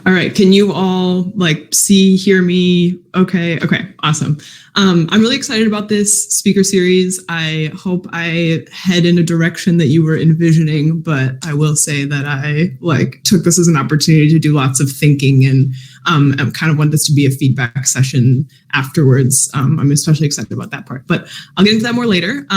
All right. Can you all hear me? Okay. Awesome. I'm really excited about this speaker series. I hope I head in a direction that you were envisioning, but I will say that I took this as an opportunity to do lots of thinking, and I kind of want this to be a feedback session afterwards. I'm especially excited about that part, but I'll get into that more later.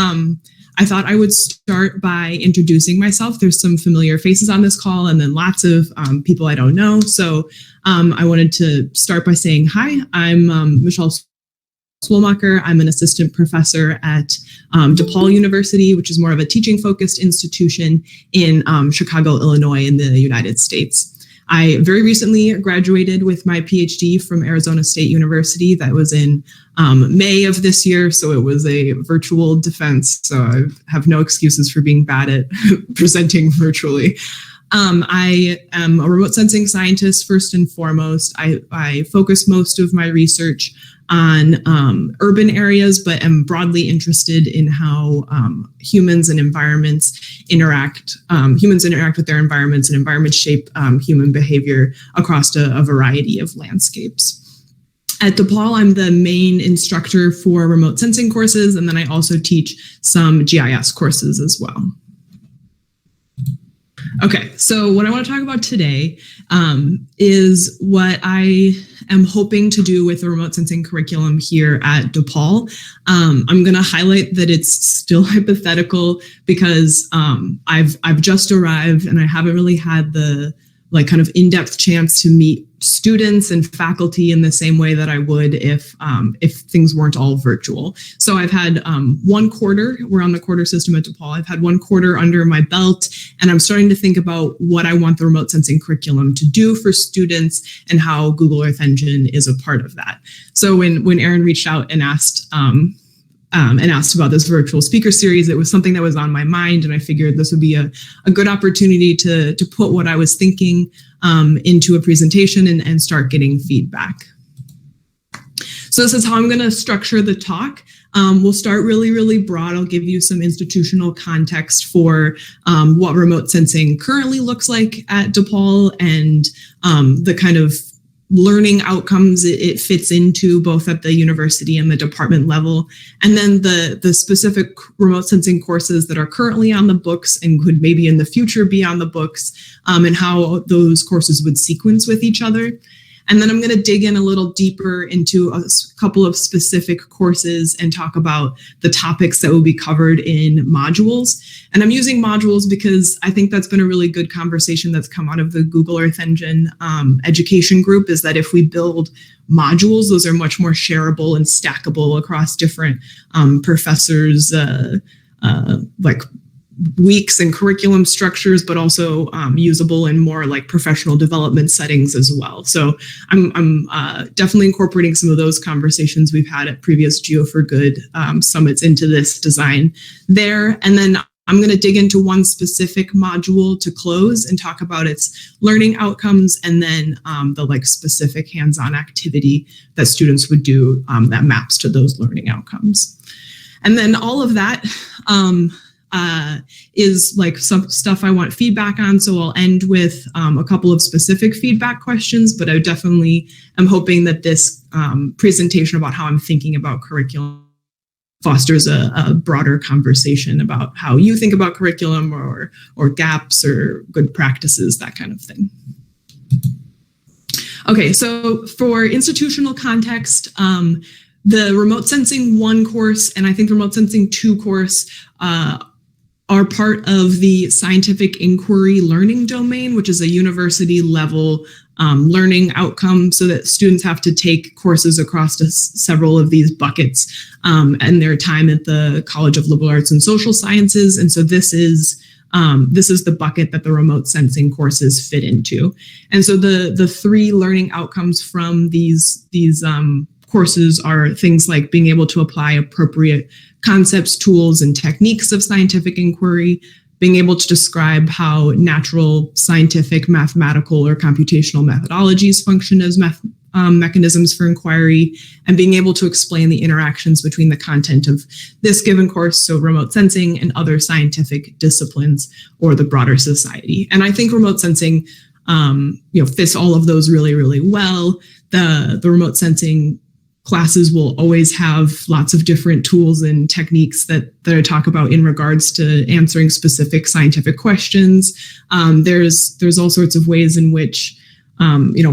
I thought I would start by introducing myself. There's some familiar faces on this call and then lots of people I don't know. So I wanted to start by saying, hi, I'm MichelleStuhlmacher. I'm an assistant professor at DePaul University, which is more of a teaching-focused institution in Chicago, Illinois in the United States. I very recently graduated with my PhD from Arizona State University. That was in May of this year, so it was a virtual defense. So I have no excuses for being bad at presenting virtually. I am a remote sensing scientist first and foremost. I focus most of my research on urban areas, but am broadly interested in how humans and environments interact. Humans interact with their environments, and environments shape human behavior across a variety of landscapes. At DePaul, I'm the main instructor for remote sensing courses, and then I also teach some GIS courses as well. Okay, so what I want to talk about today is what I am hoping to do with the remote sensing curriculum here at DePaul. I'm going to highlight that it's still hypothetical because I've just arrived and I haven't really had the kind of in-depth chance to meet students and faculty in the same way that I would if things weren't all virtual. So I've had 1 quarter, we're on the quarter system at DePaul, I've had 1 quarter under my belt, and I'm starting to think about what I want the remote sensing curriculum to do for students and how Google Earth Engine is a part of that. So when Aaron reached out and asked about this virtual speaker series, it was something that was on my mind, and I figured this would be a good opportunity to put what I was thinking into a presentation and start getting feedback. So this is how I'm going to structure the talk. We'll start really, really broad. I'll give you some institutional context for what remote sensing currently looks like at DePaul and the kind of learning outcomes it fits into both at the university and the department level, and then the specific remote sensing courses that are currently on the books and could maybe in the future be on the books, and how those courses would sequence with each other. And then I'm going to dig in a little deeper into a couple of specific courses and talk about the topics that will be covered in modules. And I'm using modules because I think that's been a really good conversation that's come out of the Google Earth Engine education group, is that if we build modules, those are much more shareable and stackable across different professors' weeks and curriculum structures, but also usable in more professional development settings as well. So I'm definitely incorporating some of those conversations we've had at previous Geo for Good summits into this design there. And then I'm going to dig into one specific module to close and talk about its learning outcomes, and then the specific hands-on activity that students would do that maps to those learning outcomes. And then all of that is some stuff I want feedback on. So I'll end with a couple of specific feedback questions, but I definitely am hoping that this presentation about how I'm thinking about curriculum fosters a broader conversation about how you think about curriculum or gaps or good practices, that kind of thing. Okay, so for institutional context, the Remote Sensing 1 course and I think the Remote Sensing 2 course are part of the scientific inquiry learning domain, which is a university level learning outcome, so that students have to take courses across several of these buckets and their time at the College of Liberal Arts and Social Sciences. And so this is the bucket that the remote sensing courses fit into. And so the 3 learning outcomes from these courses are things like being able to apply appropriate concepts, tools, and techniques of scientific inquiry, being able to describe how natural, scientific, mathematical, or computational methodologies function as mechanisms for inquiry, and being able to explain the interactions between the content of this given course, so remote sensing, and other scientific disciplines or the broader society. And I think remote sensing fits all of those really, really well. The remote sensing classes will always have lots of different tools and techniques that I talk about in regards to answering specific scientific questions. There's all sorts of ways in which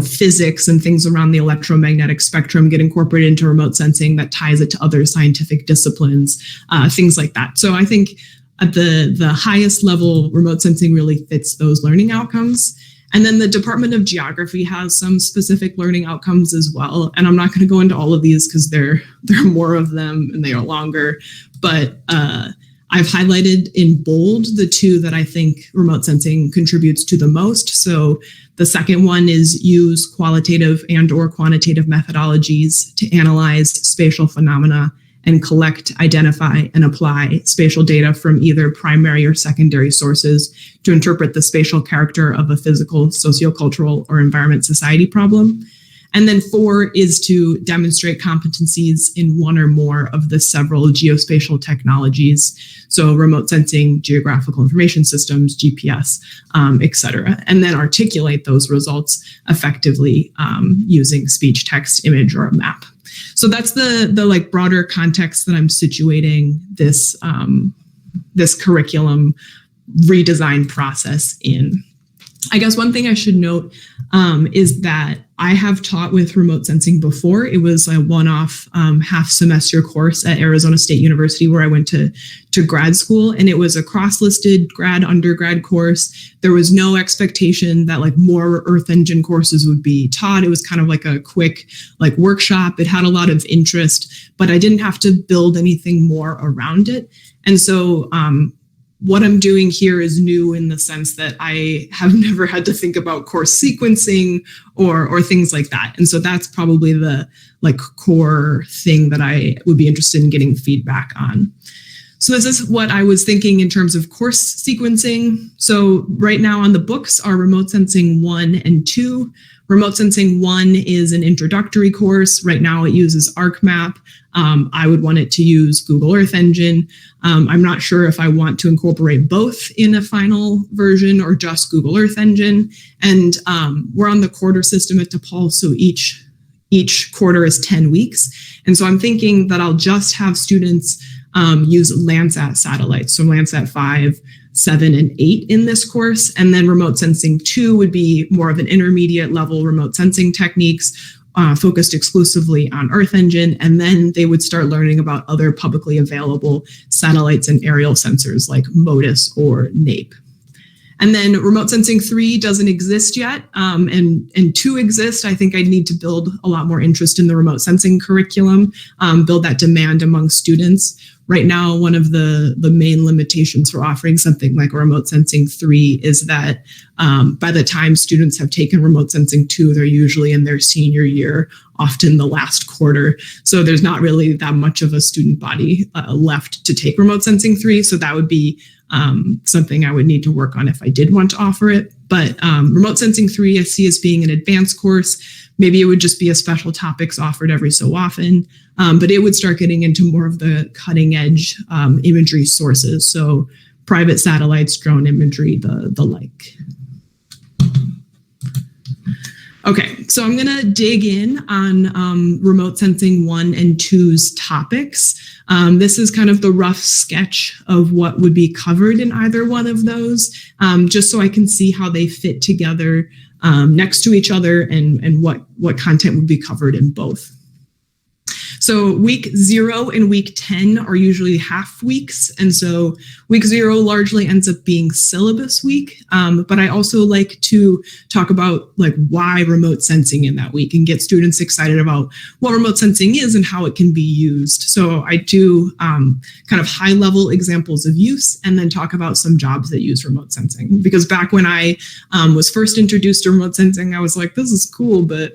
physics and things around the electromagnetic spectrum get incorporated into remote sensing that ties it to other scientific disciplines, things like that. So I think at the highest level, remote sensing really fits those learning outcomes. And then the Department of Geography has some specific learning outcomes as well. And I'm not going to go into all of these because there are more of them and they are longer. But I've highlighted in bold the two that I think remote sensing contributes to the most. So the second one is use qualitative and or quantitative methodologies to analyze spatial phenomena and collect, identify, and apply spatial data from either primary or secondary sources to interpret the spatial character of a physical, sociocultural, or environment society problem. And then 4 is to demonstrate competencies in one or more of the several geospatial technologies. So remote sensing, geographical information systems, GPS, et cetera, and then articulate those results effectively using speech, text, image, or a map. So that's the broader context that I'm situating this curriculum redesign process in. I guess one thing I should note is that I have taught with remote sensing before. It was a one-off half semester course at Arizona State University where I went to grad school, and it was a cross-listed undergrad course. There was no expectation that more Earth Engine courses would be taught. It was kind of like a quick workshop. It had a lot of interest, but I didn't have to build anything more around it. And so what I'm doing here is new in the sense that I have never had to think about course sequencing or things like that. And so that's probably the core thing that I would be interested in getting feedback on. So this is what I was thinking in terms of course sequencing. So right now on the books are Remote Sensing 1 and 2. Remote Sensing 1 is an introductory course. Right now it uses ArcMap. I would want it to use Google Earth Engine. I'm not sure if I want to incorporate both in a final version or just Google Earth Engine. And we're on the quarter system at DePaul, so each quarter is 10 weeks. And so I'm thinking that I'll just have students use Landsat satellites, so Landsat 5, 7, and 8 in this course. And then Remote Sensing 2 would be more of an intermediate level remote sensing techniques focused exclusively on Earth Engine. And then they would start learning about other publicly available satellites and aerial sensors like MODIS or NAPE. And then Remote Sensing 3 doesn't exist yet, and 2 exists. I think I need to build a lot more interest in the remote sensing curriculum, build that demand among students. Right now, one of the main limitations for offering something like Remote Sensing 3 is that by the time students have taken Remote Sensing 2, they're usually in their senior year, often the last quarter. So there's not really that much of a student body left to take Remote Sensing 3. So that would be something I would need to work on if I did want to offer it. But Remote Sensing 3 I see as being an advanced course. Maybe it would just be a special topics offered every so often, but it would start getting into more of the cutting edge imagery sources. So private satellites, drone imagery, the like. Okay, so I'm gonna dig in on Remote Sensing 1 and 2's topics. This is kind of the rough sketch of what would be covered in either one of those, just so I can see how they fit together next to each other and what content would be covered in both. So week 0 and week 10 are usually half weeks. And so week 0 largely ends up being syllabus week. But I also like to talk about why remote sensing in that week and get students excited about what remote sensing is and how it can be used. So I do kind of high level examples of use and then talk about some jobs that use remote sensing. Because back when I was first introduced to remote sensing, I was like, this is cool, but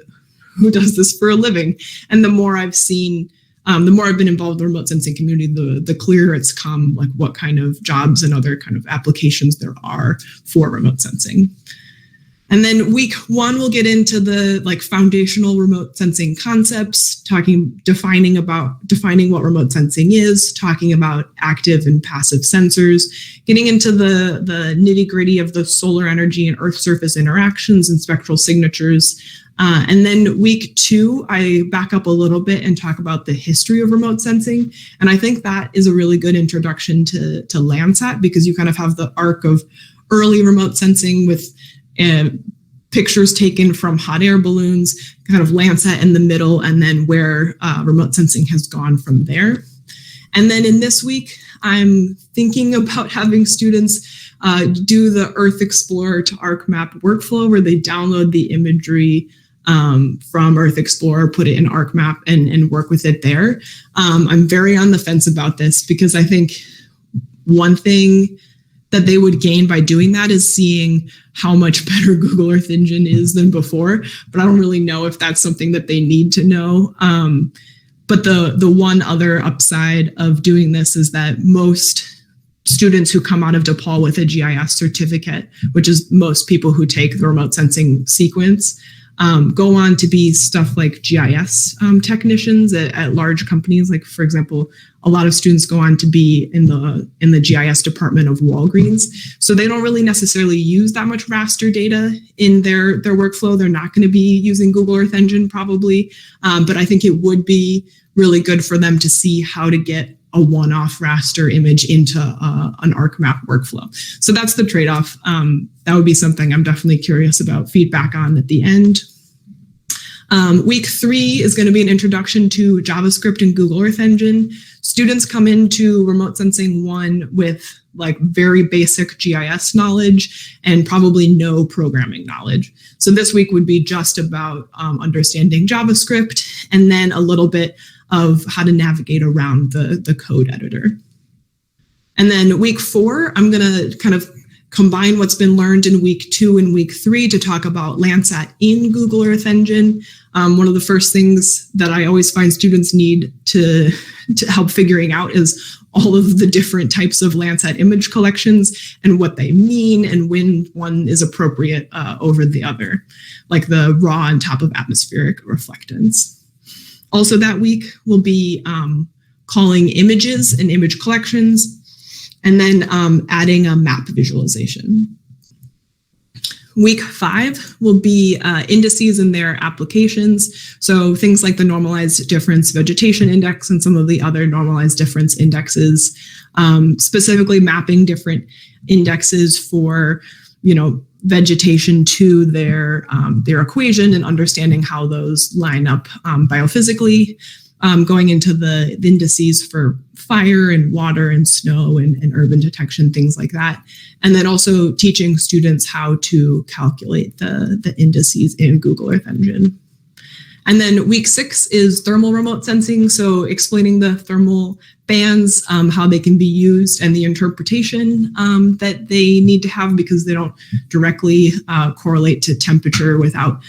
who does this for a living? And the more I've seen, the more I've been involved in the remote sensing community, the clearer it's come, what kind of jobs and other kind of applications there are for remote sensing. And then week 1, we'll get into the foundational remote sensing concepts, defining what remote sensing is, talking about active and passive sensors, getting into the nitty gritty of the solar energy and Earth surface interactions and spectral signatures. And then week 2, I back up a little bit and talk about the history of remote sensing. And I think that is a really good introduction to Landsat, because you kind of have the arc of early remote sensing with pictures taken from hot air balloons, kind of Landsat in the middle, and then where remote sensing has gone from there. And then in this week, I'm thinking about having students do the Earth Explorer to ArcMap workflow, where they download the imagery from Earth Explorer, put it in ArcMap, and work with it there. I'm very on the fence about this, because I think one thing that they would gain by doing that is seeing how much better Google Earth Engine is than before. But I don't really know if that's something that they need to know. But the one other upside of doing this is that most students who come out of DePaul with a GIS certificate, which is most people who take the remote sensing sequence, go on to be stuff like GIS technicians at large companies. Like, for example, a lot of students go on to be in the GIS department of Walgreens. So they don't really necessarily use that much raster data in their workflow. They're not going to be using Google Earth Engine probably, but I think it would be really good for them to see how to get a one-off raster image into an ArcMap workflow. So that's the trade-off. That would be something I'm definitely curious about feedback on at the end. Week 3 is going to be an introduction to JavaScript and Google Earth Engine. Students come into Remote Sensing 1 with very basic GIS knowledge and probably no programming knowledge. So this week would be just about understanding JavaScript, and then a little bit of how to navigate around the code editor. And then week 4, I'm going to kind of combine what's been learned in week 2 and week 3 to talk about Landsat in Google Earth Engine. One of the first things that I always find students need to help figuring out is all of the different types of Landsat image collections and what they mean and when one is appropriate over the other, like the raw on top of atmospheric reflectance. Also that week, we'll be calling images and image collections, and then adding a map visualization. Week 5 will be indices and their applications. So things like the normalized difference vegetation index and some of the other normalized difference indexes, specifically mapping different indexes for, vegetation to their equation and understanding how those line up biophysically, going into the indices for fire and water and snow and urban detection, things like that. And then also teaching students how to calculate the indices in Google Earth Engine. And then week 6 is thermal remote sensing. So explaining the thermal bands, how they can be used, and the interpretation that they need to have, because they don't directly correlate to temperature without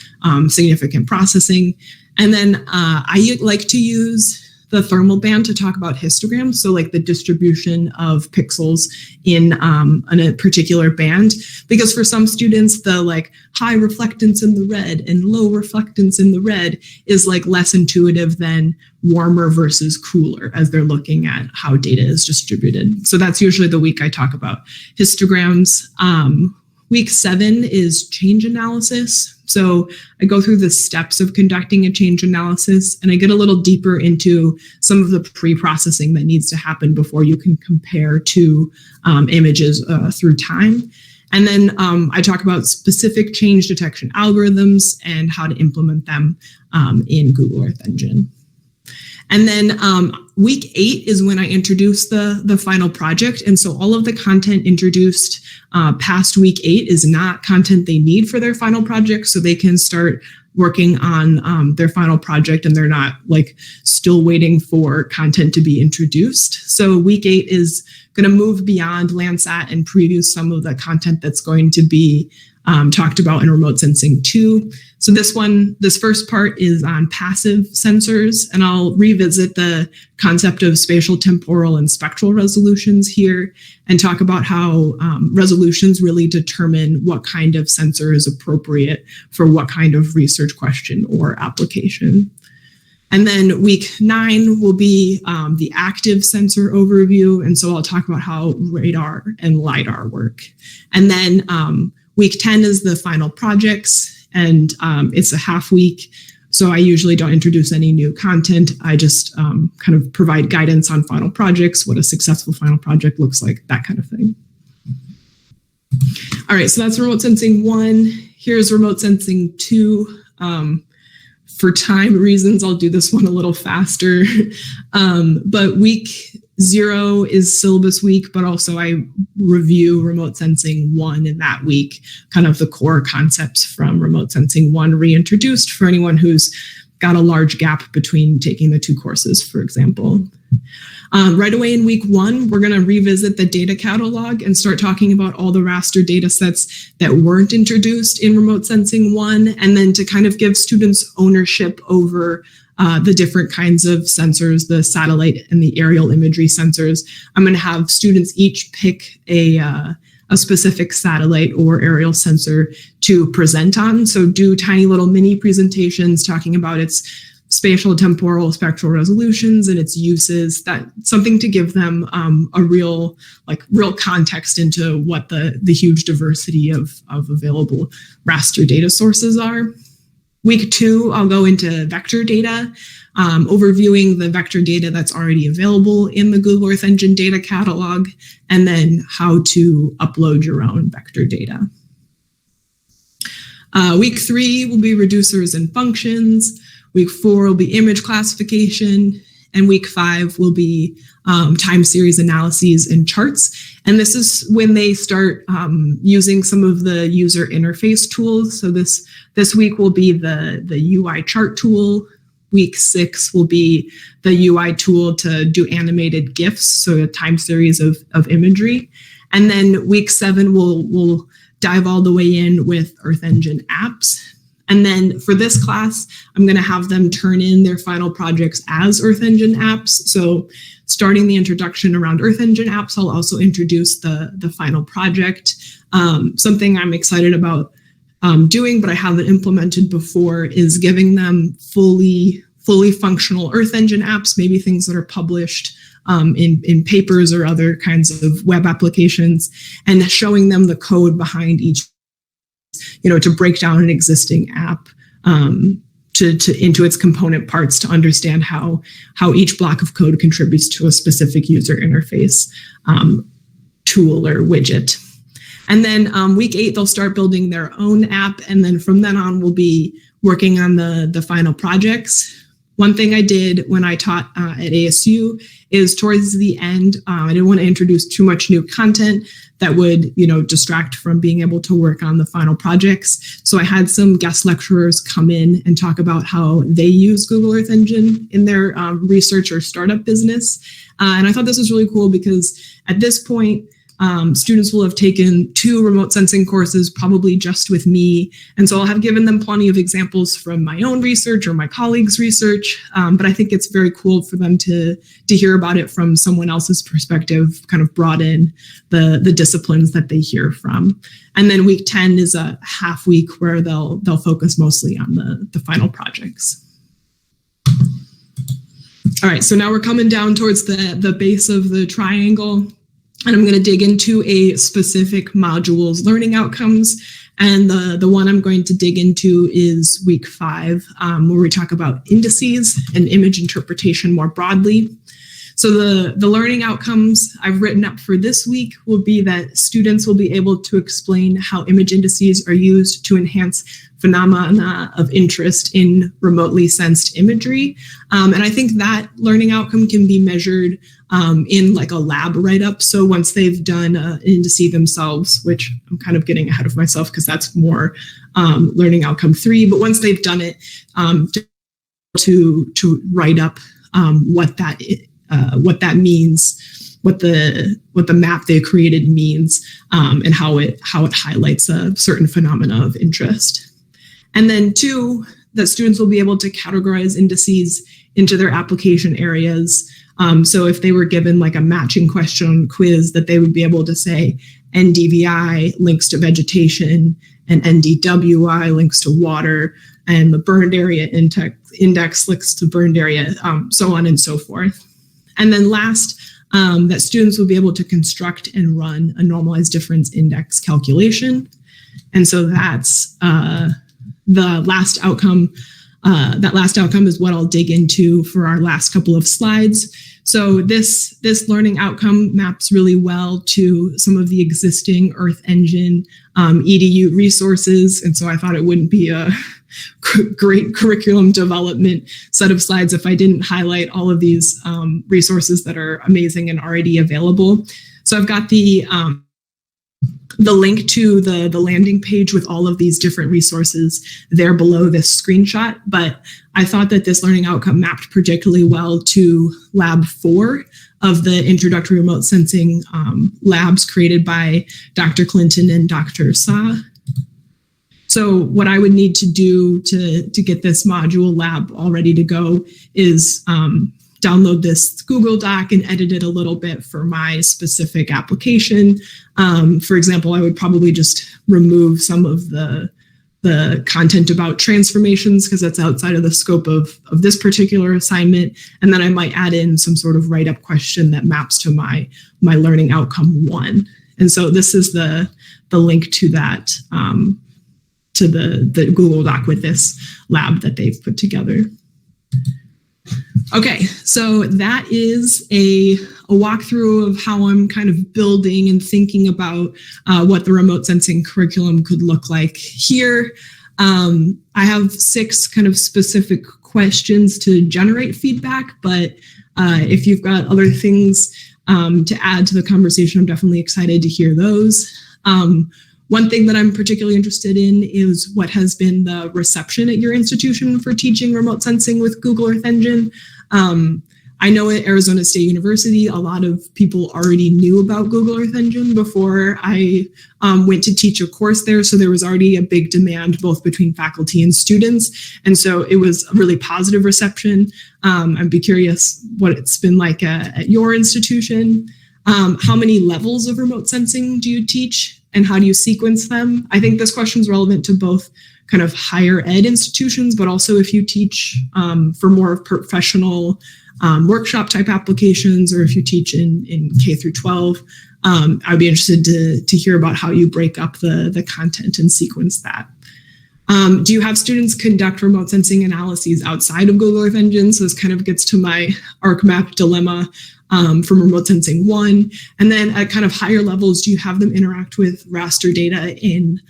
significant processing. And then I like to use the thermal band to talk about histograms, so like the distribution of pixels in a particular band, because for some students the high reflectance in the red and low reflectance in the red is less intuitive than warmer versus cooler as they're looking at how data is distributed. So that's usually the week I talk about histograms. Week 7 is change analysis. So I go through the steps of conducting a change analysis, and I get a little deeper into some of the pre-processing that needs to happen before you can compare two images through time. And then I talk about specific change detection algorithms and how to implement them in Google Earth Engine. And then week 8 is when I introduce the final project. And so all of the content introduced past week 8 is not content they need for their final project. So they can start working on their final project, and they're not still waiting for content to be introduced. So week 8 is going to move beyond Landsat and preview some of the content that's going to be talked about in Remote Sensing 2. So this first part is on passive sensors, and I'll revisit the concept of spatial, temporal, and spectral resolutions here and talk about how resolutions really determine what kind of sensor is appropriate for what kind of research question or application. And then week 9 will be the active sensor overview. And so I'll talk about how radar and LiDAR work. And then week 10 is the final projects, and it's a half week. So I usually don't introduce any new content. I just kind of provide guidance on final projects, what a successful final project looks like, that kind of thing. All right, so that's Remote Sensing 1. Here's Remote Sensing 2. For time reasons, I'll do this one a little faster. But week 0 is syllabus week, but also I review Remote Sensing 1 in that week, kind of the core concepts from Remote Sensing 1 reintroduced for anyone who's got a large gap between taking the 2 courses, for example. Right away in week 1, we're going to revisit the data catalog and start talking about all the raster data sets that weren't introduced in Remote Sensing 1, and then to kind of give students ownership over the different kinds of sensors, the satellite and the aerial imagery sensors. I'm going to have students each pick a specific satellite or aerial sensor to present on. So do tiny little mini presentations talking about its spatial, temporal, spectral resolutions and its uses, that something to give them a real context into what the huge diversity of available raster data sources are. Week 2, I'll go into vector data, overviewing the vector data that's already available in the Google Earth Engine data catalog, and then how to upload your own vector data. Week 3 will be reducers and functions. Week 4 will be image classification, and week 5 will be time series analyses and charts. And this is when they start using some of the user interface tools. So this week will be the UI chart tool. Week 6 will be the UI tool to do animated GIFs, so a time series of imagery. And then week 7 we'll dive all the way in with Earth Engine apps. And then for this class, I'm going to have them turn in their final projects as Earth Engine apps. So starting the introduction around Earth Engine apps, I'll also introduce the final project. Something I'm excited about doing, but I haven't implemented before, is giving them fully functional Earth Engine apps, maybe things that are published in papers or other kinds of web applications, and showing them the code behind each, to break down an existing app into its component parts to understand how each block of code contributes to a specific user interface tool or widget. And then week 8, they'll start building their own app. And then from then on, we'll be working on the final projects. One thing I did when I taught at ASU is towards the end, I didn't want to introduce too much new content that would, distract from being able to work on the final projects. So I had some guest lecturers come in and talk about how they use Google Earth Engine in their research or startup business. And I thought this was really cool because at this point, students will have taken 2 remote sensing courses, probably just with me. And so I'll have given them plenty of examples from my own research or my colleagues' research. But I think it's very cool for them to hear about it from someone else's perspective, kind of broaden the disciplines that they hear from. And then week 10 is a half week where they'll focus mostly on the final projects. All right, so now we're coming down towards the base of the triangle. And I'm going to dig into a specific module's learning outcomes. And the one I'm going to dig into is week 5, where we talk about indices and image interpretation more broadly. So the learning outcomes I've written up for this week will be that students will be able to explain how image indices are used to enhance phenomena of interest in remotely sensed imagery. And I think that learning outcome can be measured in like a lab write-up. So once they've done an indice themselves, which I'm kind of getting ahead of myself because that's more learning outcome 3, but once they've done it, to write up what that means what the map they created means, and how it highlights a certain phenomena of interest. And then two, that students will be able to categorize indices into their application areas. So if they were given like a matching question quiz, that they would be able to say NDVI links to vegetation and NDWI links to water, and the burned area index links to burned area, so on and so forth. And then last, that students will be able to construct and run a normalized difference index calculation. And so that's the last outcome. That last outcome is what I'll dig into for our last couple of slides. So this learning outcome maps really well to some of the existing Earth Engine EDU resources. And so I thought it wouldn't be a great curriculum development set of slides if I didn't highlight all of these resources that are amazing and already available. So I've got the link to the landing page with all of these different resources there below this screenshot, but I thought that this learning outcome mapped particularly well to Lab 4 of the introductory remote sensing labs created by Dr. Clinton and Dr. Sa. So what I would need to do to get this module lab all ready to go is download this Google Doc and edit it a little bit for my specific application. For example, I would probably just remove some of the content about transformations because that's outside of the scope of this particular assignment. And then I might add in some sort of write-up question that maps to my learning outcome 1. And so this is the link to that, to the Google Doc with this lab that they've put together. Okay, so that is a walkthrough of how I'm kind of building and thinking about what the remote sensing curriculum could look like here. I have 6 kind of specific questions to generate feedback, but if you've got other things to add to the conversation, I'm definitely excited to hear those. One thing that I'm particularly interested in is what has been the reception at your institution for teaching remote sensing with Google Earth Engine. I know at Arizona State University, a lot of people already knew about Google Earth Engine before I went to teach a course there. So there was already a big demand both between faculty and students. And so it was a really positive reception. I'd be curious what it's been like at your institution. How many levels of remote sensing do you teach and how do you sequence them? I think this question is relevant to both kind of higher ed institutions, but also if you teach for more professional workshop type applications, or if you teach in K through 12, I'd be interested to hear about how you break up the content and sequence that. Do you have students conduct remote sensing analyses outside of Google Earth Engine? So this kind of gets to my ArcMap dilemma from remote sensing 1. And then at kind of higher levels, do you have them interact with raster data in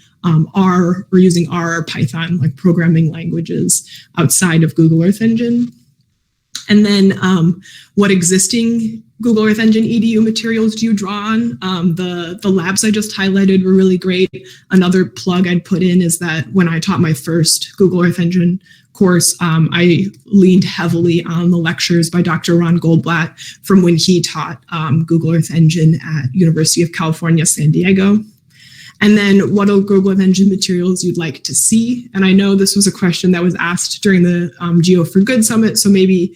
R or using R or Python, like programming languages outside of Google Earth Engine? And then what existing Google Earth Engine EDU materials do you draw on? The labs I just highlighted were really great. Another plug I'd put in is that when I taught my first Google Earth Engine course, I leaned heavily on the lectures by Dr. Ron Goldblatt from when he taught Google Earth Engine at University of California, San Diego. And then what are Google Earth Engine materials you'd like to see? And I know this was a question that was asked during the Geo for Good Summit, so maybe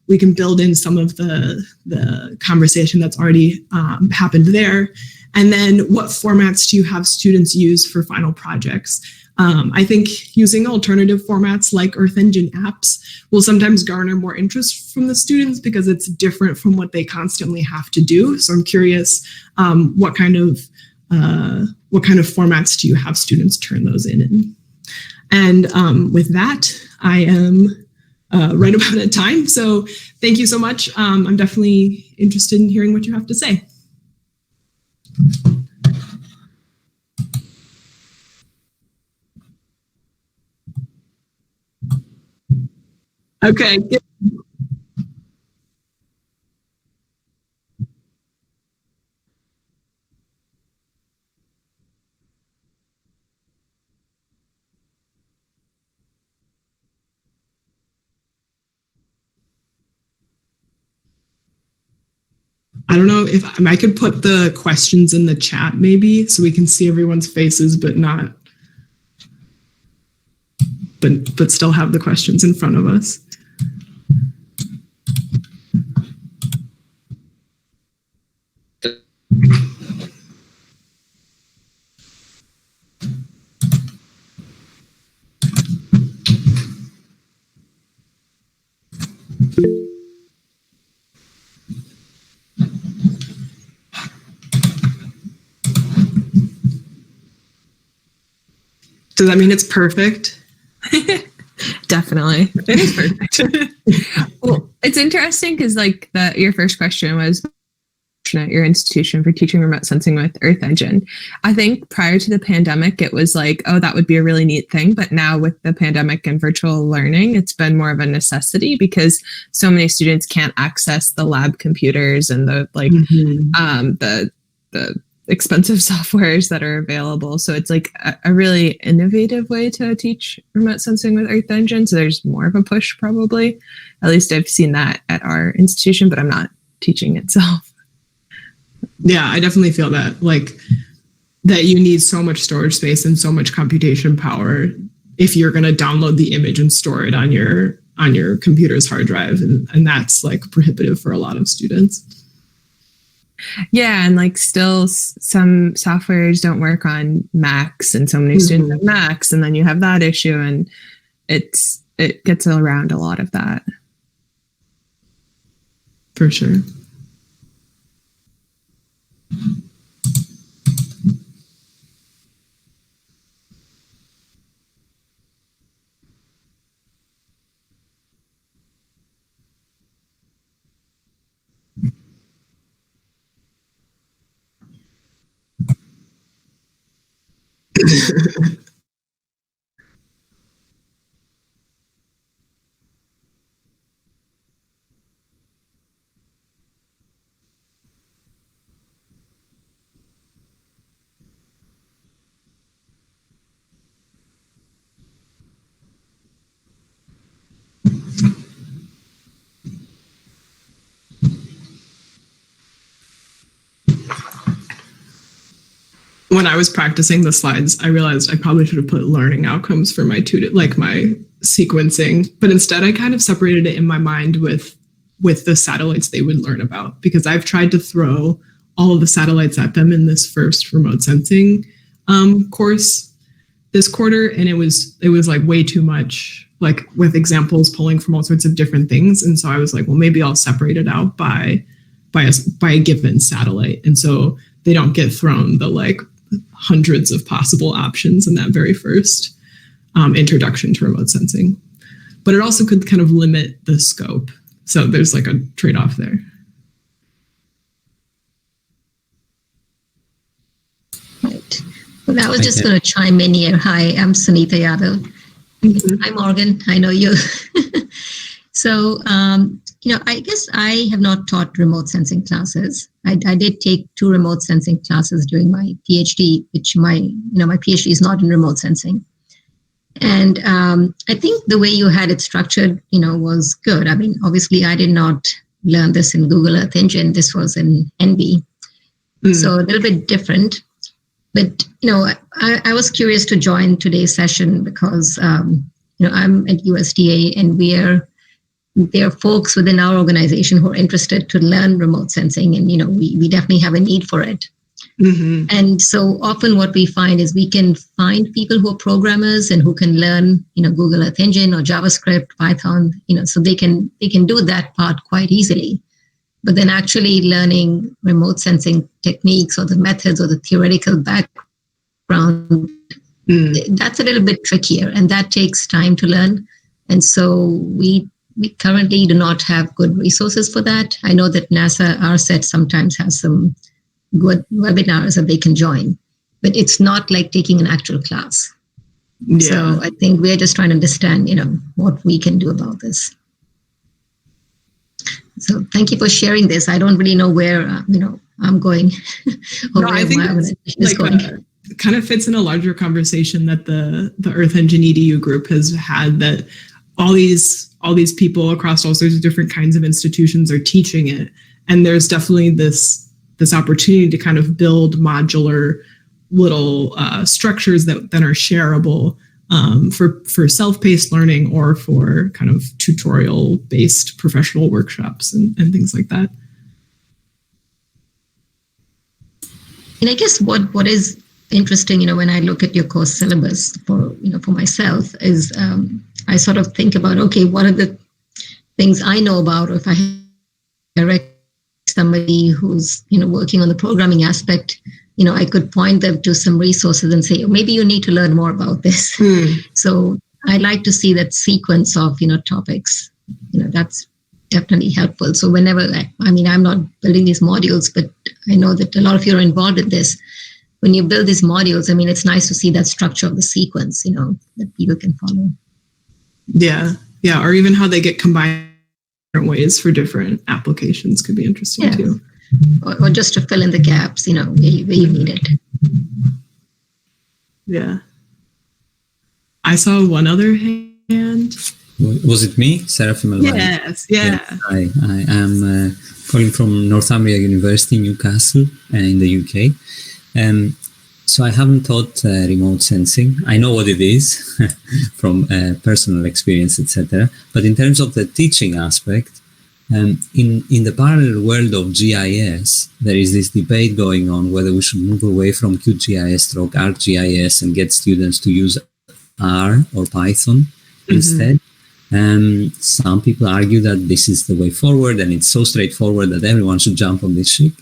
we can build in some of the conversation that's already happened there. And then what formats do you have students use for final projects? I think using alternative formats like Earth Engine apps will sometimes garner more interest from the students because it's different from what they constantly have to do. So I'm curious, what kind of formats do you have students turn those in? And with that, I am right about at time. So thank you so much. I'm definitely interested in hearing what you have to say. Okay. I don't know if I could put the questions in the chat maybe so we can see everyone's faces, but still have the questions in front of us. Does that mean it's perfect? Definitely. It is perfect. Well, it's interesting because like your first question was at your institution for teaching remote sensing with Earth Engine. I think prior to the pandemic, it was like, oh, that would be a really neat thing. But now with the pandemic and virtual learning, it's been more of a necessity because so many students can't access the lab computers and the like the expensive softwares that are available. So it's like a really innovative way to teach remote sensing with Earth Engine. So there's more of a push probably. At least I've seen that at our institution, but I'm not teaching itself. Yeah, I definitely feel that, like, that you need so much storage space and so much computation power if you're going to download the image and store it on your computer's hard drive. And that's like prohibitive for a lot of students. Yeah, and like still some softwares don't work on Macs and so many students have Macs, and then you have that issue, and it gets around a lot of that. For sure. When I was practicing the slides, I realized I probably should have put learning outcomes for my my sequencing, but instead I kind of separated it in my mind with the satellites they would learn about, because I've tried to throw all of the satellites at them in this first remote sensing course this quarter, and it was like way too much, like with examples pulling from all sorts of different things. And so I was like, well, maybe I'll separate it out by a given satellite, and so they don't get thrown the like hundreds of possible options in that very first introduction to remote sensing. But it also could kind of limit the scope. So there's like a trade-off there. Right. Well, I was just going to chime in here. Hi, I'm Sunita Yadav. Hi, Morgan. I know you. So, I guess I have not taught remote sensing classes. I did take 2 remote sensing classes during my PhD, which my PhD is not in remote sensing. And I think the way you had it structured, was good. I mean, obviously, I did not learn this in Google Earth Engine. This was in NB. So a little bit different. But, I was curious to join today's session because, I'm at USDA, and there are folks within our organization who are interested to learn remote sensing, and we definitely have a need for it. And so often what we find is we can find people who are programmers and who can learn Google Earth Engine or JavaScript, Python, so they can do that part quite easily. But then actually learning remote sensing techniques or the methods or the theoretical background, that's a little bit trickier, and that takes time to learn. And so we currently do not have good resources for that. I know that NASA RSET sometimes has some good webinars that they can join, but it's not like taking an actual class. Yeah. So I think we're just trying to understand, what we can do about this. So thank you for sharing this. I don't really know where, I'm going. I think it kind of fits in a larger conversation that the Earth Engine EDU group has had, that all these people across all sorts of different kinds of institutions are teaching it. And there's definitely this opportunity to kind of build modular little structures that then are shareable for self-paced learning or for kind of tutorial-based professional workshops and things like that. And I guess what is interesting, when I look at your course syllabus for myself is I sort of think about, okay, what are the things I know about, or if I direct somebody who's, working on the programming aspect, I could point them to some resources and say, maybe you need to learn more about this. So I like to see that sequence of, topics, that's definitely helpful. So whenever, I'm not building these modules, but I know that a lot of you are involved in this. When you build these modules, it's nice to see that structure of the sequence, that people can follow. Yeah. Yeah. Or even how they get combined in different ways for different applications could be interesting too. Or just to fill in the gaps, where you need it. Yeah. I saw one other hand. Was it me, Seraphim? Yes, yeah. Hi, I am calling from Northumbria University, Newcastle, in the UK. So I haven't taught remote sensing. I know what it is from personal experience, etc. But in terms of the teaching aspect, in the parallel world of GIS, there is this debate going on whether we should move away from QGIS/ArcGIS and get students to use R or Python instead. Some people argue that this is the way forward and it's so straightforward that everyone should jump on this ship.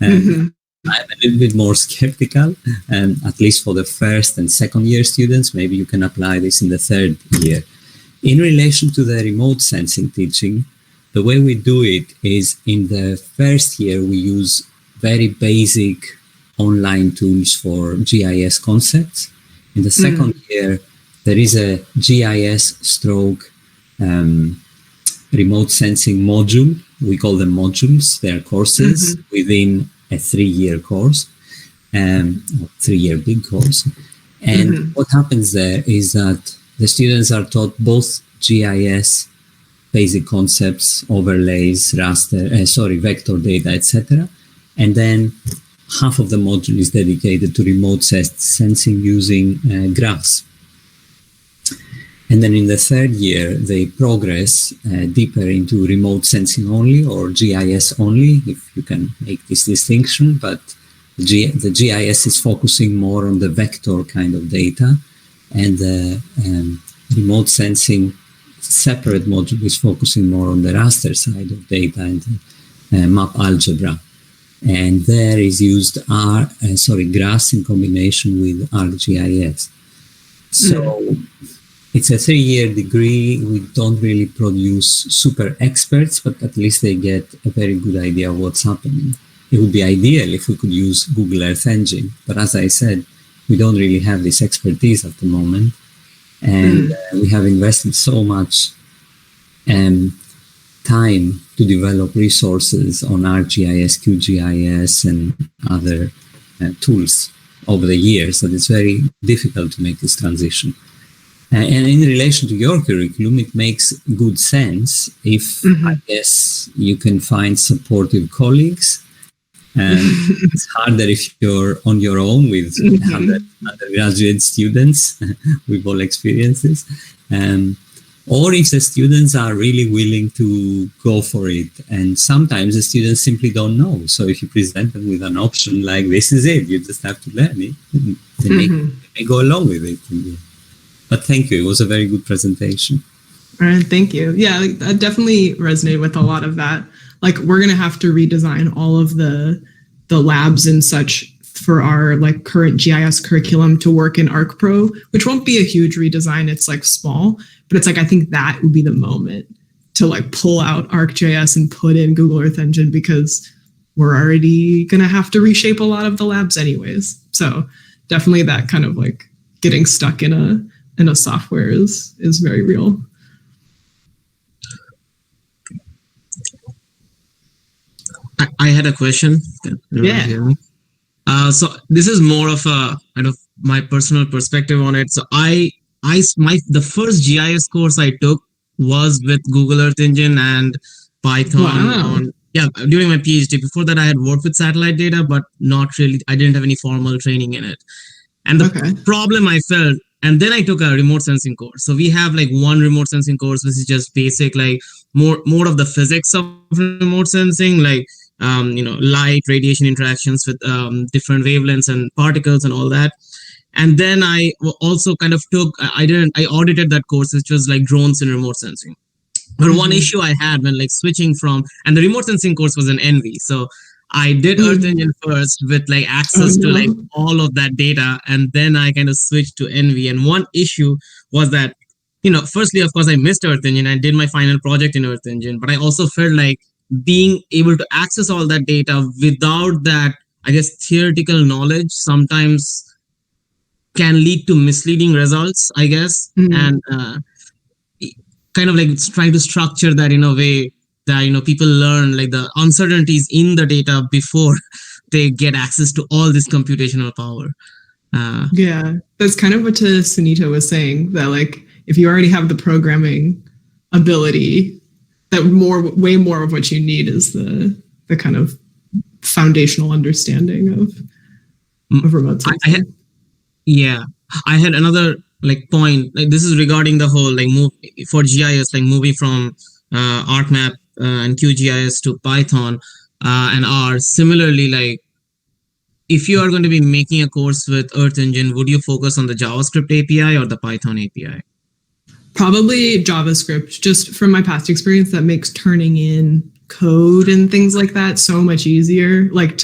I'm a little bit more skeptical, at least for the first and second year students. Maybe you can apply this in the third year. In relation to the remote sensing teaching, the way we do it is in the first year, we use very basic online tools for GIS concepts. In the second year, there is a GIS stroke remote sensing module. We call them modules. They are courses within a 3-year course, 3-year big course. And what happens there is that the students are taught both GIS basic concepts, overlays, vector data, etc. And then half of the module is dedicated to remote sensing using graphs. And then in the third year, they progress deeper into remote sensing only or GIS only, if you can make this distinction. But the GIS is focusing more on the vector kind of data, and the remote sensing separate module is focusing more on the raster side of data and map algebra. And there is used graphs in combination with ArcGIS. So it's a 3-year degree. We don't really produce super experts, but at least they get a very good idea of what's happening. It would be ideal if we could use Google Earth Engine, but as I said, we don't really have this expertise at the moment. And we have invested so much time to develop resources on ArcGIS, QGIS, and other tools over the years that it's very difficult to make this transition. And in relation to your curriculum, it makes good sense if, I guess, you can find supportive colleagues. It's harder if you're on your own with undergraduate students with all experiences. Or if the students are really willing to go for it. And sometimes the students simply don't know. So if you present them with an option like, this is it, you just have to learn it, they may go along with it. But thank you. It was a very good presentation. All right. Thank you. Yeah, I definitely resonate with a lot of that. Like, we're going to have to redesign all of the labs and such for our current GIS curriculum to work in ArcPro, which won't be a huge redesign. It's small, but it's I think that would be the moment to pull out ArcGIS and put in Google Earth Engine, because we're already going to have to reshape a lot of the labs anyways. So definitely that kind of getting stuck in a software is very real. I had a question. Yeah. So this is more of a kind of my personal perspective on it. So the first GIS course I took was with Google Earth Engine and Python yeah, during my PhD. Before that, I had worked with satellite data, but not really. I didn't have any formal training in it. And the problem I felt, and then I took a remote sensing course. So we have like one remote sensing course, which is just basic, like more of the physics of remote sensing, like light, radiation interactions with different wavelengths and particles and all that. And then I also kind of I audited that course, which was like drones in remote sensing. But one issue I had when like switching from, and the remote sensing course was an NV. So I did Earth Engine first with like access to like all of that data. And then I kind of switched to NV. And one issue was that, firstly, of course, I missed Earth Engine. I did my final project in Earth Engine, but I also felt like being able to access all that data without that, I guess, theoretical knowledge sometimes can lead to misleading results, I guess. And kind of like trying to structure that in a way that people learn like the uncertainties in the data before they get access to all this computational power. Yeah, that's kind of what Sunita was saying, that like if you already have the programming ability, that way more of what you need is the kind of foundational understanding of remote sensing. I had another like point, like this is regarding the whole like move for GIS, like moving from ArcMap and QGIS to Python and R. Similarly, like if you are going to be making a course with Earth Engine, would you focus on the JavaScript API or the Python API? Probably JavaScript, just from my past experience. That makes turning in code and things like that so much easier. Like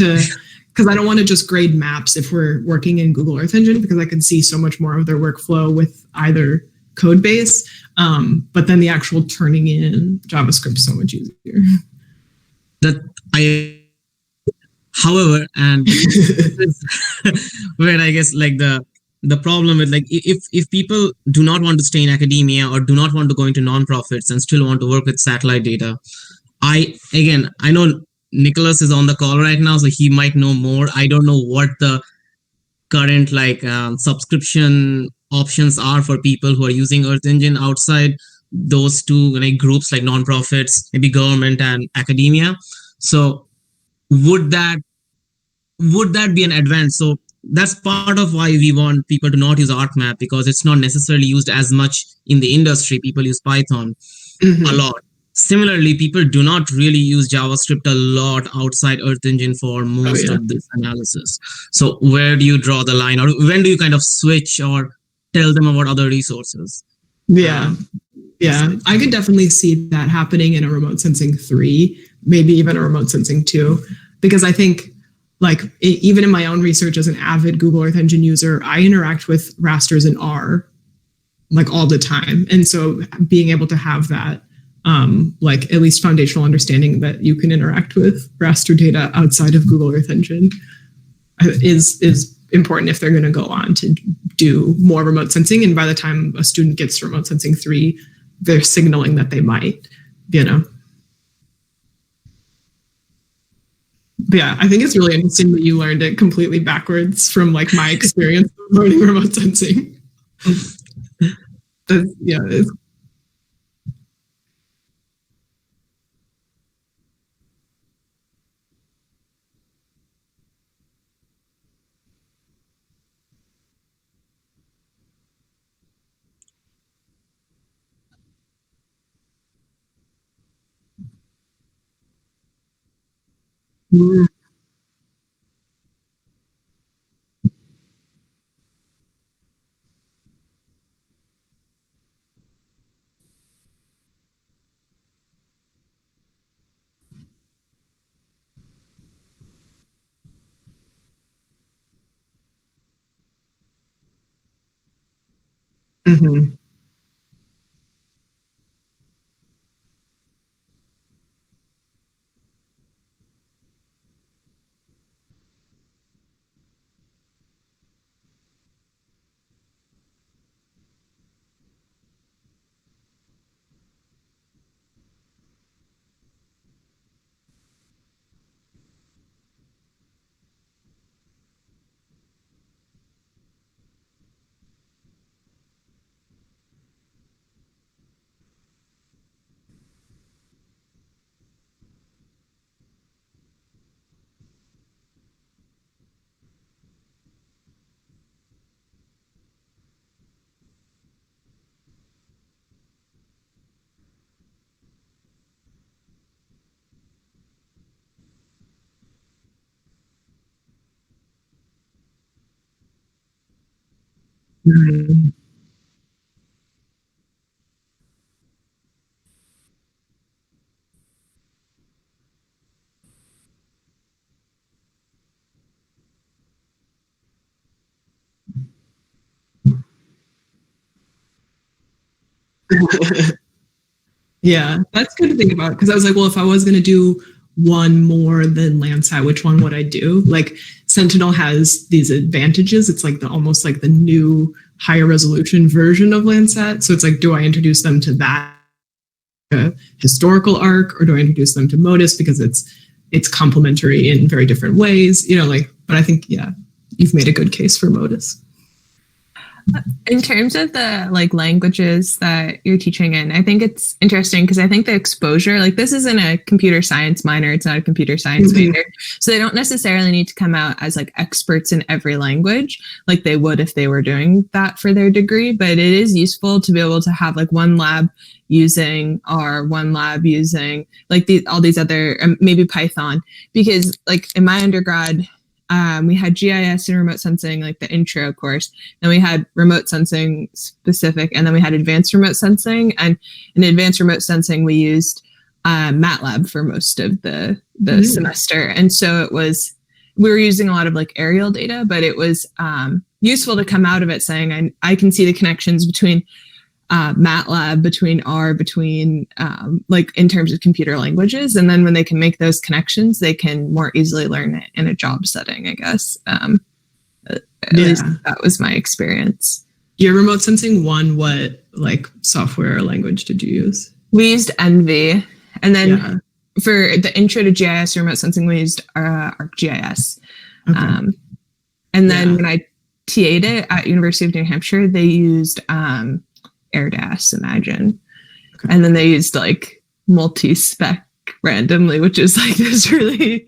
because I don't want to just grade maps if we're working in Google Earth Engine, because I can see so much more of their workflow with either code base. But then the actual turning in JavaScript is so much easier. However, and where I guess like the problem with like if people do not want to stay in academia or do not want to go into nonprofits and still want to work with satellite data, I know Nicholas is on the call right now, so he might know more. I don't know what the current like subscription options are for people who are using Earth Engine outside those two like groups, like nonprofits, maybe government and academia. So would that be an advance? So that's part of why we want people to not use ArcMap, because it's not necessarily used as much in the industry. People use Python a lot. Similarly, people do not really use JavaScript a lot outside Earth Engine for most of this analysis. So where do you draw the line, or when do you kind of switch or tell them about other resources? Yeah, I could definitely see that happening in a remote sensing 3, maybe even a remote sensing 2, because I think like even in my own research as an avid Google Earth Engine user, I interact with rasters in R like all the time. And so being able to have that like at least foundational understanding that you can interact with raster data outside of Google Earth Engine is important if they're going to go on to do more remote sensing. And by the time a student gets to remote sensing 3, they're signaling that they might, But yeah, I think it's really interesting that you learned it completely backwards from like my experience of learning remote sensing. It's Mhm. Yeah, that's good to think about because I was like, well, if I was going to do one more than Landsat, which one would I do? Like Sentinel has these advantages. It's like the almost like the new higher resolution version of Landsat. So it's like, do I introduce them to that historical arc, or do I introduce them to MODIS because it's complementary in very different ways? You know, like, but I think yeah, you've made a good case for MODIS. In terms of the like languages that you're teaching in, I think it's interesting because I think the exposure, like this isn't a computer science minor, it's not a computer science major. So they don't necessarily need to come out as like experts in every language like they would if they were doing that for their degree. But it is useful to be able to have like one lab using R, one lab using like all these other, maybe Python, because like in my undergrad, we had GIS and remote sensing, like the intro course. Then we had remote sensing specific, and then we had advanced remote sensing. And in advanced remote sensing, we used MATLAB for most of the semester. And so we were using a lot of like aerial data, but it was useful to come out of it saying, I can see the connections between MATLAB, between R, between like in terms of computer languages. And then when they can make those connections, they can more easily learn it in a job setting, I guess. At least that was my experience. Your remote sensing one, what like software or language did you use? We used Envy. And then for the intro to GIS remote sensing, we used ArcGIS. Okay. And then when I TA'd it at University of New Hampshire, they used AirDAS, Imagine. Okay. And then they used like multi-spec randomly, which is like this really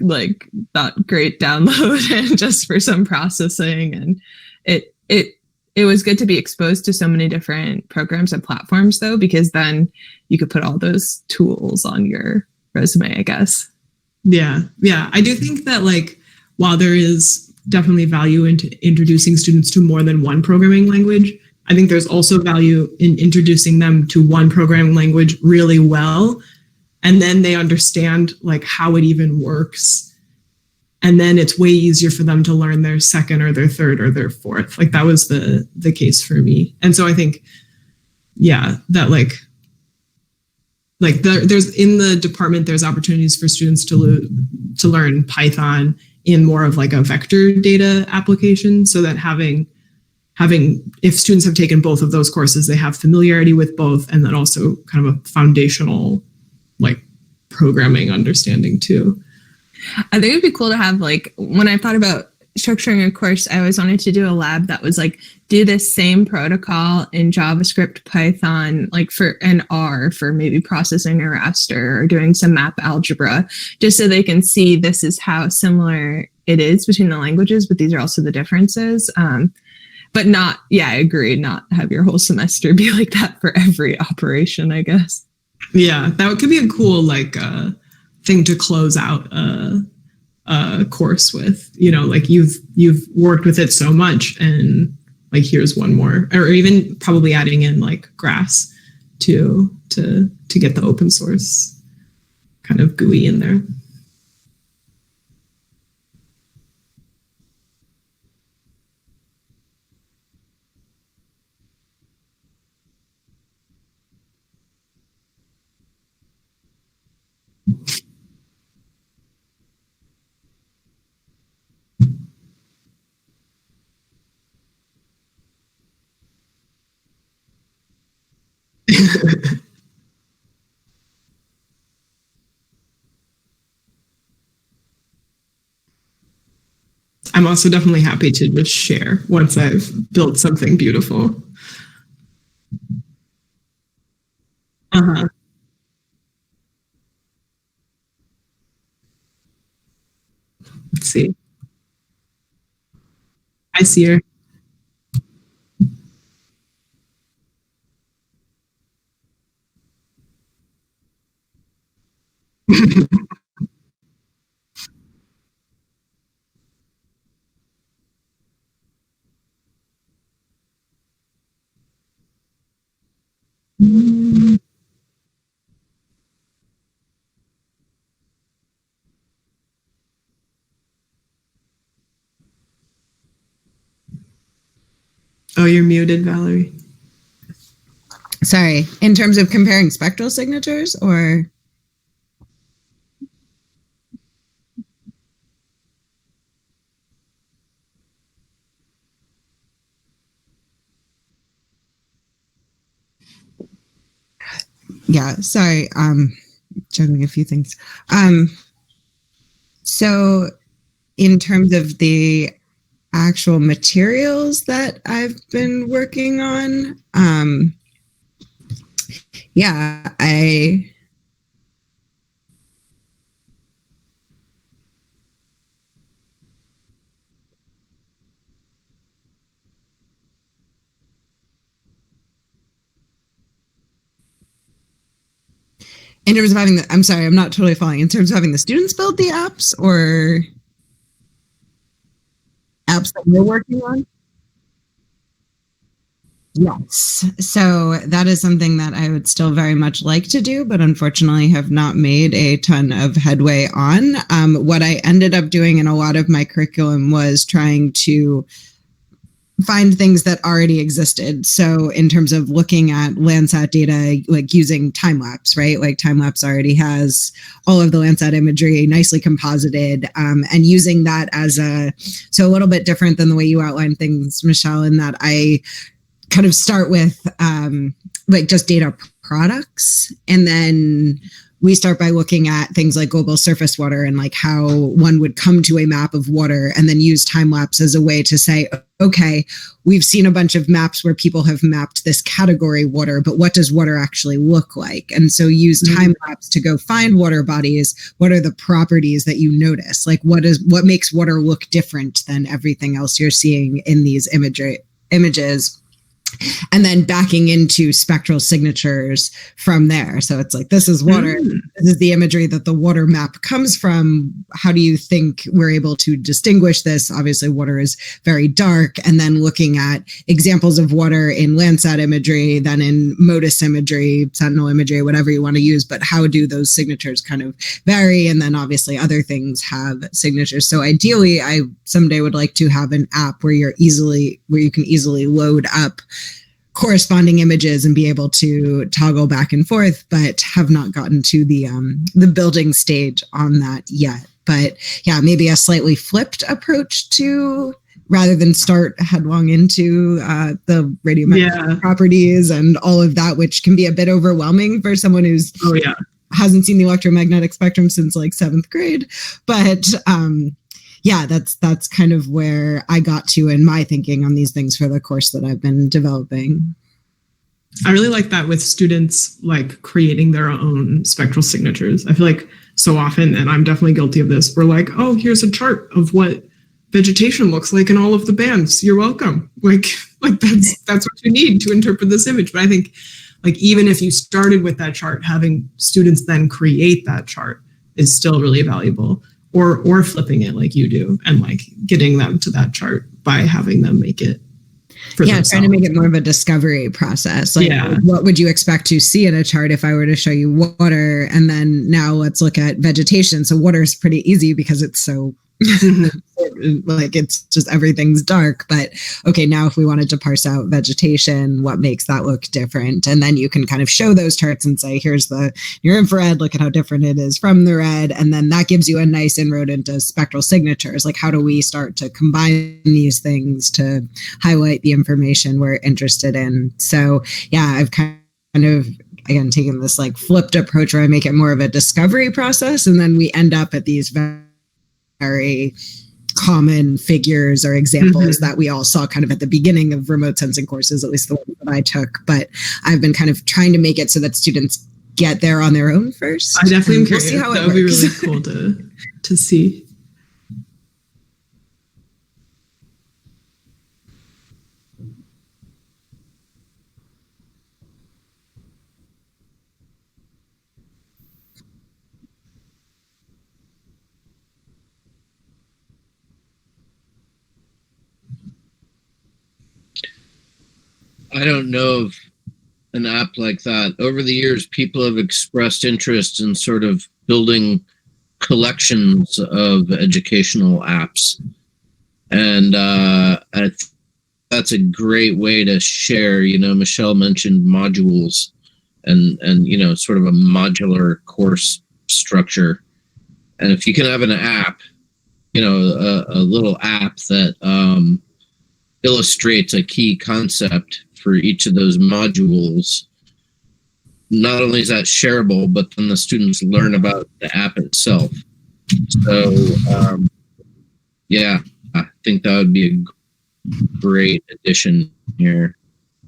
like not great download and just for some processing. And it was good to be exposed to so many different programs and platforms though, because then you could put all those tools on your resume, I guess. Yeah. I do think that like while there is definitely value into introducing students to more than one programming language, I think there's also value in introducing them to one programming language really well, and then they understand like how it even works. And then it's way easier for them to learn their second or their third or their fourth. Like that was the case for me. And so I think, that like there's in the department, there's opportunities for students to learn Python in more of like a vector data application, so that having if students have taken both of those courses, they have familiarity with both, and then also kind of a foundational like programming understanding too. I think it'd be cool to have like, when I thought about structuring a course, I always wanted to do a lab that was like do the same protocol in JavaScript, Python, like for an R for maybe processing a raster or doing some map algebra, just so they can see this is how similar it is between the languages, but these are also the differences. But not, I agree, not have your whole semester be like that for every operation, I guess. Yeah, that could be a cool like thing to close out a course with. You know, like you've worked with it so much, and like here's one more, or even probably adding in like Grass to get the open source kind of GUI in there. I'm also definitely happy to just share once I've built something beautiful. Uh-huh. Let's see. I see her. Oh, you're muted, Valerie. Sorry, in terms of comparing spectral signatures or? Yeah, sorry, juggling a few things. So in terms of the actual materials that I've been working on, yeah, in terms of having the, I'm sorry, I'm not totally following. In terms of having the students build the apps or apps that we're working on? Yes. So that is something that I would still very much like to do, but unfortunately have not made a ton of headway on. What I ended up doing in a lot of my curriculum was trying to find things that already existed. So in terms of looking at Landsat data, like using time lapse, right? Like time lapse already has all of the Landsat imagery nicely composited, and using that as so a little bit different than the way you outline things, Michelle, in that I kind of start with like just data products, and then we start by looking at things like global surface water and like how one would come to a map of water, and then use time lapse as a way to say, okay, we've seen a bunch of maps where people have mapped this category water, but what does water actually look like? And so use time lapse to go find water bodies. What are the properties that you notice? Like what makes water look different than everything else you're seeing in these images? And then backing into spectral signatures from there. So it's like, this is water. This is the imagery that the water map comes from. How do you think we're able to distinguish this? Obviously, water is very dark. And then looking at examples of water in Landsat imagery, then in MODIS imagery, Sentinel imagery, whatever you want to use. But how do those signatures kind of vary? And then obviously other things have signatures. So ideally, I someday would like to have an app where you can easily load up corresponding images and be able to toggle back and forth, but have not gotten to the building stage on that yet. But yeah, maybe a slightly flipped approach to, rather than start headlong into the radiometric properties and all of that, which can be a bit overwhelming for someone who's hasn't seen the electromagnetic spectrum since like 7th grade. But yeah, that's kind of where I got to in my thinking on these things for the course that I've been developing. I really like that with students like creating their own spectral signatures. I feel like so often, and I'm definitely guilty of this, we're like, oh, here's a chart of what vegetation looks like in all of the bands. You're welcome. Like that's what you need to interpret this image. But I think like even if you started with that chart, having students then create that chart is still really valuable. Or flipping it like you do and like getting them to that chart by having them make it for themselves. Trying to make it more of a discovery process. Like what would you expect to see in a chart if I were to show you water? And then now let's look at vegetation. So water is pretty easy because it's so like it's just everything's dark. But okay, now if we wanted to parse out vegetation, what makes that look different? And then you can kind of show those charts and say, here's the near infrared, look at how different it is from the red. And then that gives you a nice inroad into spectral signatures. Like how do we start to combine these things to highlight the information we're interested in? So yeah, I've kind of again taken this like flipped approach where I make it more of a discovery process, and then we end up at these very common figures or examples that we all saw kind of at the beginning of remote sensing courses, at least the ones that I took. But I've been kind of trying to make it so that students get there on their own first. I definitely am curious. We'll see how that would be really cool to see. I don't know if an app like that. Over the years, people have expressed interest in sort of building collections of educational apps. And that's a great way to share. Michelle mentioned modules and sort of a modular course structure. And if you can have an app, a little app that illustrates a key concept for each of those modules, not only is that shareable, but then the students learn about the app itself. So, yeah, I think that would be a great addition here.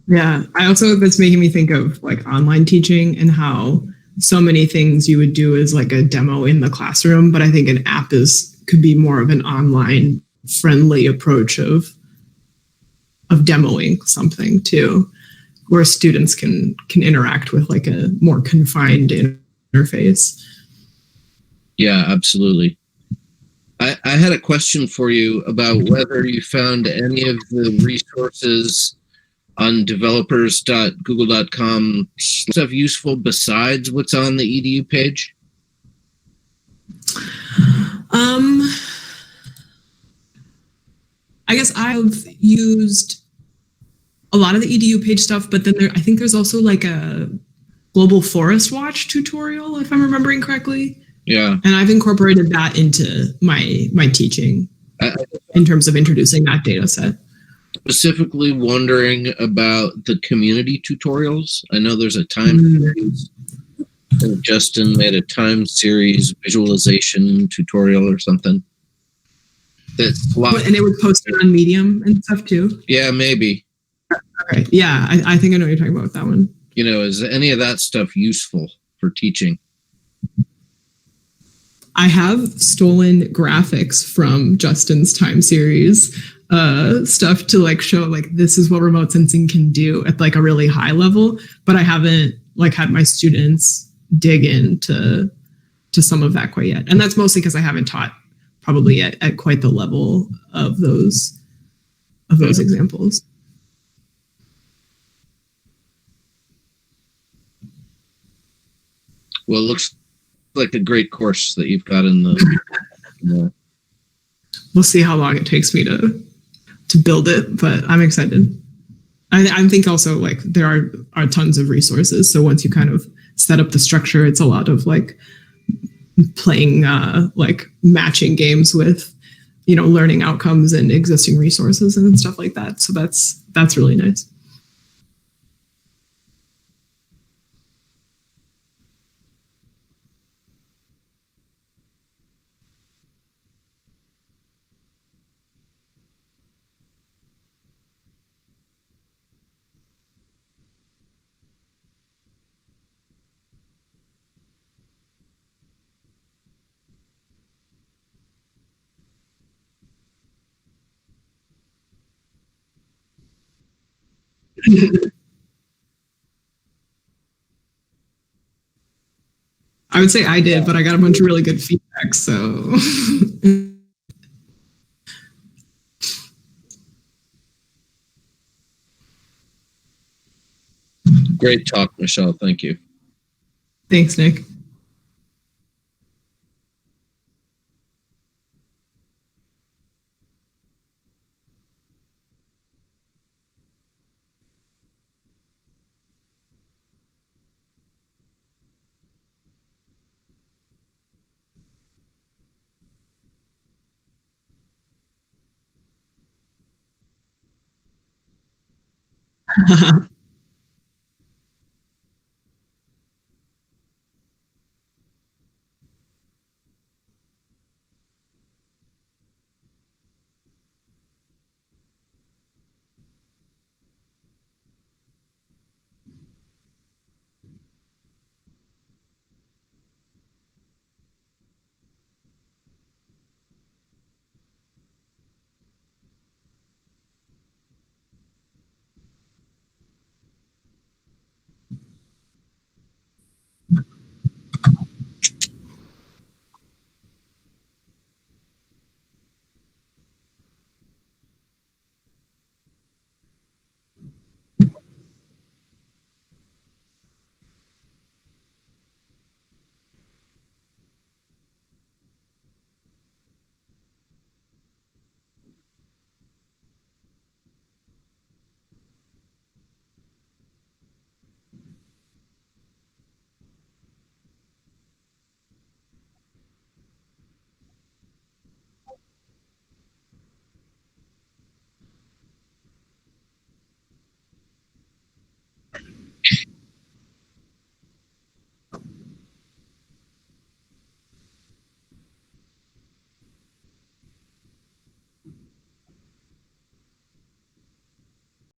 Yeah, that's making me think of like online teaching and how so many things you would do as like a demo in the classroom, but I think an app could be more of an online friendly approach of demoing something too, where students can interact with like a more confined interface. Yeah, absolutely. I had a question for you about whether you found any of the resources on developers.google.com stuff useful besides what's on the EDU page? I guess I've used a lot of the EDU page stuff, but then I think there's also like a Global Forest Watch tutorial, if I'm remembering correctly. Yeah. And I've incorporated that into my teaching in terms of introducing that data set. Specifically wondering about the community tutorials. I know there's a time series. I think Justin made a time series visualization tutorial or something. And it was posted on Medium and stuff too? Yeah, maybe. Okay. Yeah, I think I know what you're talking about with that one. Is any of that stuff useful for teaching? I have stolen graphics from Justin's time series stuff to like show like this is what remote sensing can do at like a really high level, but I haven't like had my students dig into some of that quite yet. And that's mostly because I haven't taught probably at quite the level of those examples. Well, it looks like a great course that you've got in the. We'll see how long it takes me to build it, but I'm excited. I think also like there are tons of resources. So once you kind of set up the structure, it's a lot of like playing like matching games with learning outcomes and existing resources and stuff like that. So that's really nice. I would say I did, but I got a bunch of really good feedback. So Great talk, Michelle. Thank you. Thanks, Nick.